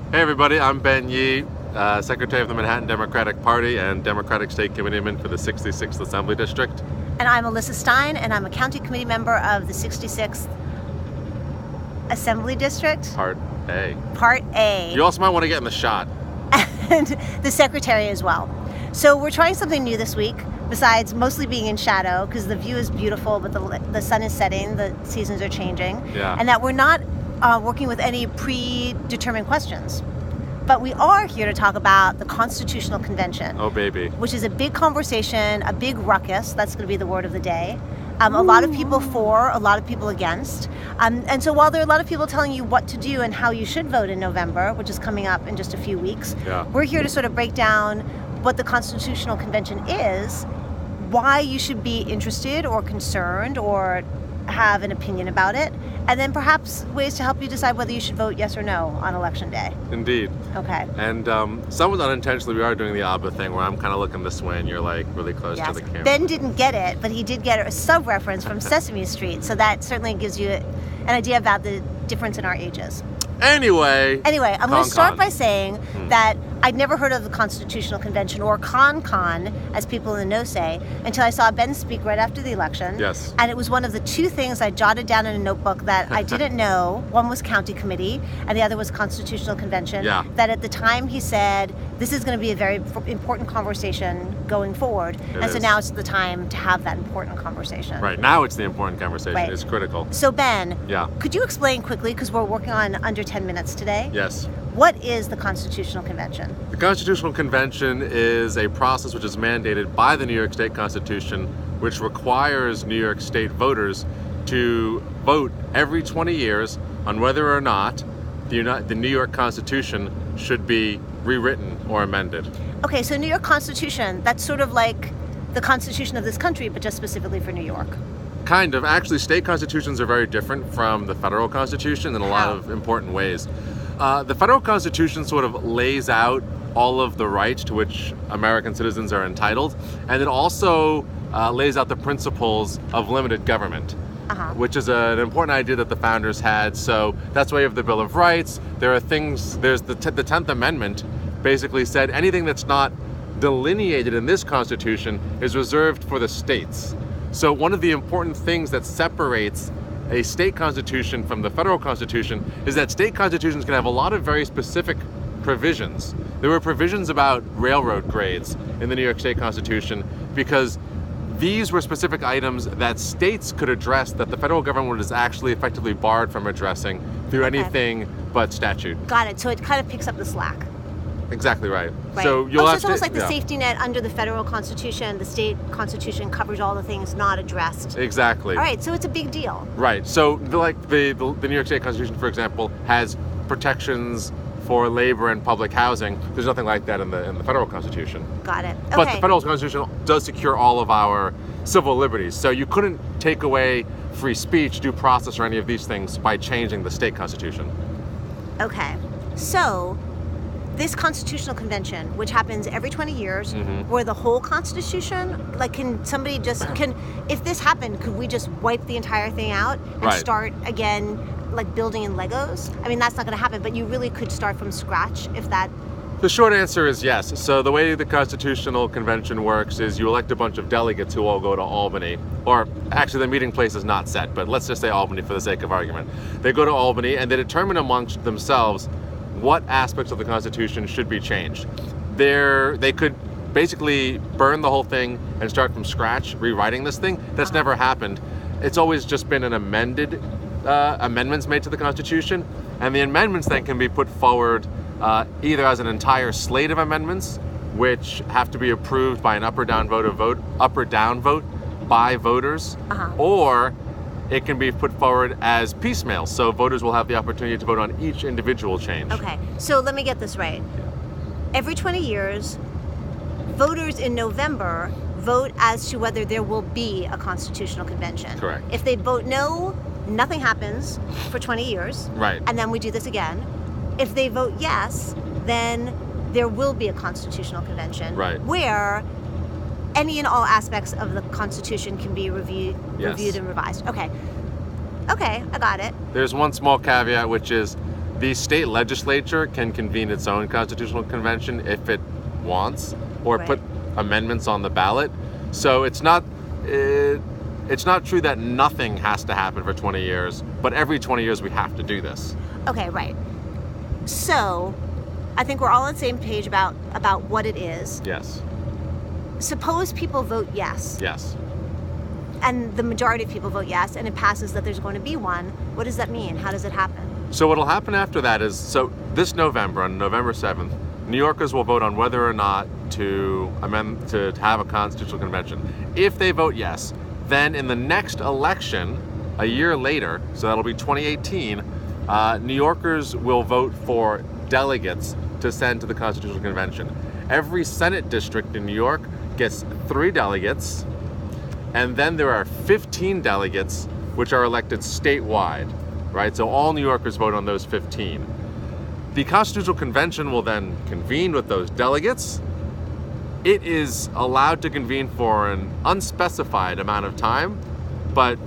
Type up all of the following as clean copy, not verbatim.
Hey everybody, I'm Ben Yee, Secretary of the Manhattan Democratic Party and Democratic State Committeeman for the 66th Assembly District. And I'm Alyssa Stein, and I'm a county committee member of the 66th Assembly District. Part A. Part A. You also might want to get in the shot. And the secretary as well. So we're trying something new this week, besides mostly being in shadow, because the view is beautiful, but the sun is setting, the seasons are changing. Yeah. And that we're not working with any predetermined questions. But we are here to talk about the Constitutional Convention. Oh, baby. Which is a big conversation, a big ruckus. That's going to be the word of the day. A lot of people for, a lot of people against. And so while there are a lot of people telling you what to do and how you should vote in November, which is coming up in just a few weeks, we're here to sort of break down what the Constitutional Convention is, why you should be interested or concerned or have an opinion about it, and then perhaps ways to help you decide whether you should vote yes or no on Election Day. Indeed. Okay. And somewhat unintentionally, we are doing the Abba thing where I'm kind of looking this way and you're like really close to the camera. Ben didn't get it, but he did get a sub-reference from Sesame Street, so that certainly gives you an idea about the difference in our ages. Anyway, I'm going to start by saying that I'd never heard of the Constitutional Convention, or CON, as people in the know say, until I saw Ben speak right after the election. Yes. And it was one of the two things I jotted down in a notebook that I didn't know. One was County Committee, and the other was Constitutional Convention. Yeah. That at the time he said, this is going to be a very important conversation going forward. So now it's the time to have that important conversation. Right, now it's the important conversation. Right. It's critical. So Ben, yeah, could you explain quickly, because we're working on under 10 minutes today? Yes. What is the Constitutional Convention? The Constitutional Convention is a process which is mandated by the New York State Constitution, which requires New York State voters to vote every 20 years on whether or not the New York Constitution should be rewritten or amended. Okay, so New York Constitution, that's sort of like the Constitution of this country, but just specifically for New York. Kind of. Actually, state constitutions are very different from the federal constitution in a lot of important ways. The federal constitution sort of lays out all of the rights to which American citizens are entitled, and it also lays out the principles of limited government, which is an important idea that the founders had. So that's why you have the Bill of Rights. There are things, there's the 10th Amendment basically said anything that's not delineated in this Constitution is reserved for the states. So one of the important things that separates a state constitution from the federal constitution is that state constitutions can have a lot of very specific provisions. There were provisions about railroad grades in the New York State Constitution because these were specific items that states could address that the federal government was actually effectively barred from addressing through anything but statute. Got it. So it kind of picks up the slack. Exactly right. Right. So you'll so have it's almost like the safety net under the federal constitution. The state constitution covers all the things not addressed. Exactly. All right, so it's a big deal. Right. So the New York State Constitution, for example, has protections for labor and public housing. There's nothing like that in the federal constitution. Got it. Okay. But the federal constitution does secure all of our civil liberties. So you couldn't take away free speech, due process, or any of these things by changing the state constitution. Okay. So this Constitutional Convention, which happens every 20 years, where the whole Constitution, like, can somebody just, if this happened, could we just wipe the entire thing out and start again, like building in Legos? I mean, that's not going to happen, but you really could start from scratch if that... The short answer is yes. So the way the Constitutional Convention works is you elect a bunch of delegates who all go to Albany, or actually the meeting place is not set, but let's just say Albany for the sake of argument. They go to Albany and they determine amongst themselves what aspects of the Constitution should be changed. They could basically burn the whole thing and start from scratch rewriting this thing. That's never happened. It's always just been an amendments made to the Constitution, and the amendments then can be put forward either as an entire slate of amendments, which have to be approved by an up or down vote by voters, or it can be put forward as piecemeal, so voters will have the opportunity to vote on each individual change. Okay, so let me get this right. Every 20 years, voters in November vote as to whether there will be a Constitutional Convention. Correct. If they vote no, nothing happens for 20 years. Right. And then we do this again. If they vote yes, then there will be a Constitutional Convention. Right. Where any and all aspects of the Constitution can be reviewed and revised. Okay, I got it. There's one small caveat, which is The state legislature can convene its own constitutional convention if it wants, or Right. put amendments on the ballot. So it's not true that nothing has to happen for 20 years, but every 20 years we have to do this. Okay, right. So, I think we're all on the same page about what it is. Yes. Suppose people vote yes, Yes. and the majority of people vote yes, and it passes that there's going to be one. What does that mean? How does it happen? So what'll happen after that is, so this November, on November 7th, New Yorkers will vote on whether or not to amend, to have a constitutional convention. If they vote yes, then in the next election, a year later, so that'll be 2018, New Yorkers will vote for delegates to send to the Constitutional Convention. Every Senate district in New York gets 3 delegates, and then there are 15 delegates which are elected statewide, right? So all New Yorkers vote on those 15. The Constitutional Convention will then convene with those delegates. It is allowed to convene for an unspecified amount of time, but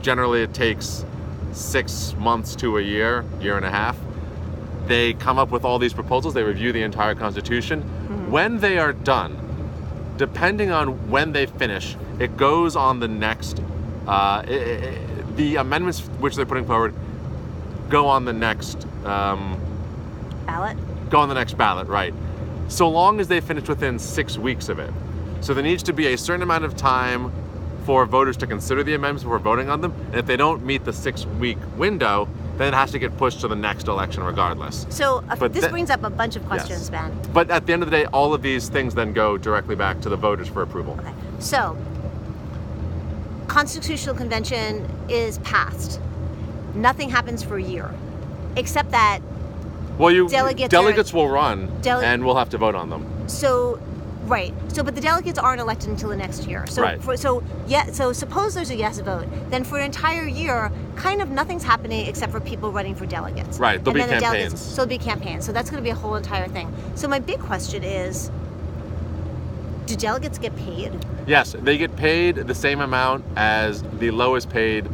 generally it takes 6 months to a year and a half. They come up with all these proposals, they review the entire Constitution. When they are done, depending on when they finish, it goes on the next, the amendments which they're putting forward go on the next, Ballot? go on the next ballot, right? So long as they finish within 6 weeks of it. So there needs to be a certain amount of time for voters to consider the amendments before voting on them. And if they don't meet the 6-week window, then it has to get pushed to the next election regardless. So But this the- brings up a bunch of questions, Yes. Ben. But at the end of the day, all of these things then go directly back to the voters for approval. Okay. So, Constitutional Convention is passed. Nothing happens for a year, except that. Well, Delegates will run, Dele- and we'll have to vote on them. So, right. So, but the delegates aren't elected until the next year. So, Right. So suppose there's a yes vote. Then for an entire year, kind of nothing's happening except for people running for delegates. Right, there'll And be then the campaigns. So there'll be campaigns. So that's going to be a whole entire thing. So my big question is, do delegates get paid? Yes, they get paid the same amount as the lowest paid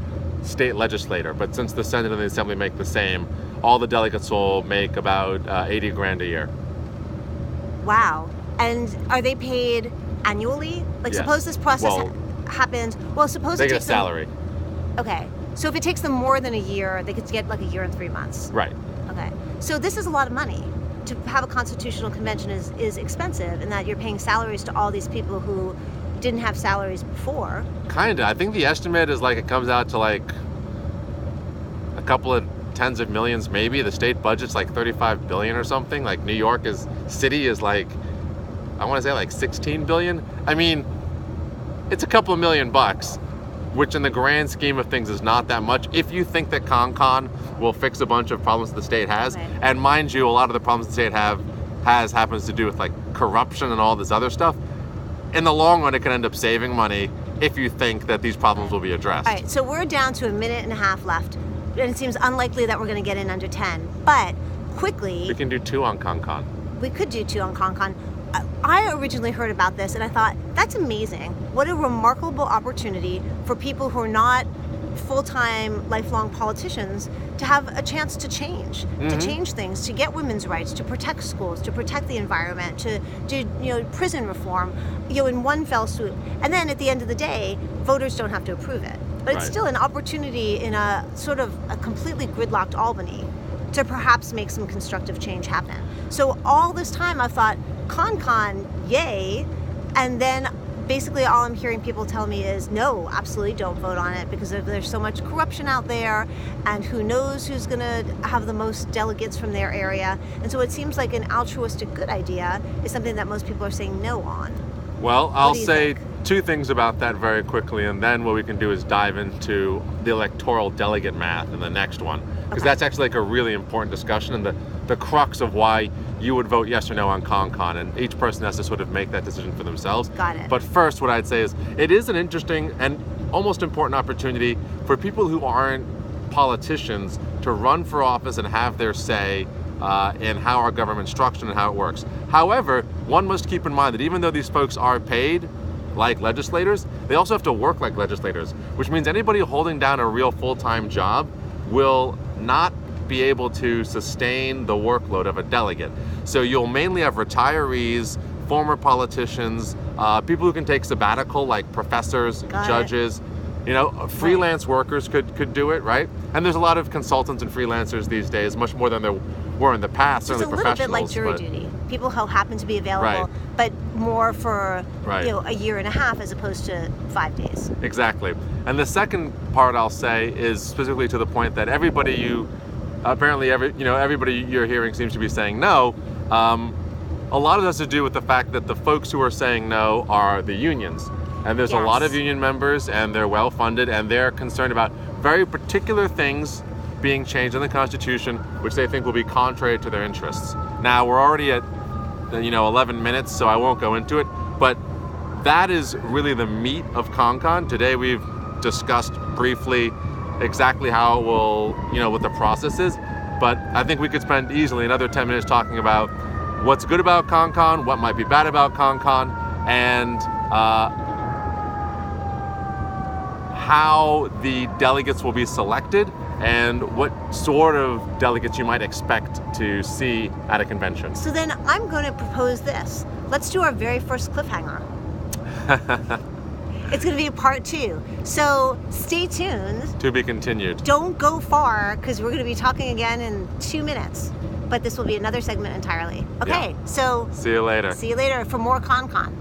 state legislator, but since the Senate and the Assembly make the same, all the delegates will make about 80 grand a year. Wow. And are they paid annually? Like, Yes. suppose this process Well, happens. Well, suppose They it get a takes them- salary. Okay. So if it takes them more than a year, they could get like a year and 3 months. Right. Okay. So this is a lot of money. To have a constitutional convention is expensive, in that you're paying salaries to all these people who didn't have salaries before. Kinda. I think the estimate is like it comes out to like a couple of tens of millions maybe. The state budget's like 35 billion or something. Like New York city is like, I want to say like 16 billion. I mean, it's a couple of $1 million, which in the grand scheme of things is not that much if you think that CONCON will fix a bunch of problems the state has. Right. And mind you, a lot of the problems the state happens to do with like corruption and all this other stuff. In the long run, it can end up saving money if you think that these problems will be addressed. All right. So we're down to a minute and a half left, and it seems unlikely that we're going to get in under 10. But quickly, We can do 2 on CONCON. we could do 2 on CONCON. I originally heard about this and I thought, that's amazing. What a remarkable opportunity for people who are not full-time, lifelong politicians to have a chance to change, to change things, to get women's rights, to protect schools, to protect the environment, to do prison reform, in one fell swoop. And then at the end of the day, voters don't have to approve it. But it's Right. still an opportunity in a sort of a completely gridlocked Albany to perhaps make some constructive change happen. So all this time I've thought, CONCON, yay, and then basically all I'm hearing people tell me is, no, absolutely don't vote on it because there's so much corruption out there, and who knows who's going to have the most delegates from their area. And so it seems like an altruistic good idea is something that most people are saying no on. Well, I'll do you say think? 2 things about that very quickly, and then what we can do is dive into the electoral delegate math in the next one. Because Okay. that's actually like a really important discussion and the crux of why you would vote yes or no on CONCON, and each person has to sort of make that decision for themselves. Got it. But first, what I'd say is it is an interesting and almost important opportunity for people who aren't politicians to run for office and have their say in how our government's structured and how it works. However, one must keep in mind that even though these folks are paid like legislators, they also have to work like legislators, which means anybody holding down a real full-time job will not be able to sustain the workload of a delegate. So you'll mainly have retirees, former politicians, people who can take sabbatical, like professors, judges. You know, freelance workers could do it, right? And there's a lot of consultants and freelancers these days, much more than there were in the past. It's a little bit like jury duty. People who happen to be available, but more for a year and a half as opposed to 5 days. Exactly. And the second part I'll say is specifically to the point that everybody you're hearing seems to be saying no. A lot of it has to do with the fact that the folks who are saying no are the unions. And there's a lot of union members, and they're well funded, and they're concerned about very particular things being changed in the Constitution, which they think will be contrary to their interests. Now, we're already at 11 minutes, so I won't go into it, but that is really the meat of ConCon. Today we've discussed briefly exactly how it will, what the process is, but I think we could spend easily another 10 minutes talking about what's good about ConCon, what might be bad about ConCon, and how the delegates will be selected and what sort of delegates you might expect to see at a convention. So then I'm going to propose this. Let's do our very first cliffhanger. It's going to be a part 2. So stay tuned. To be continued. Don't go far, because we're going to be talking again in 2 minutes. But this will be another segment entirely. Okay, so see you later. See you later for more ConCon.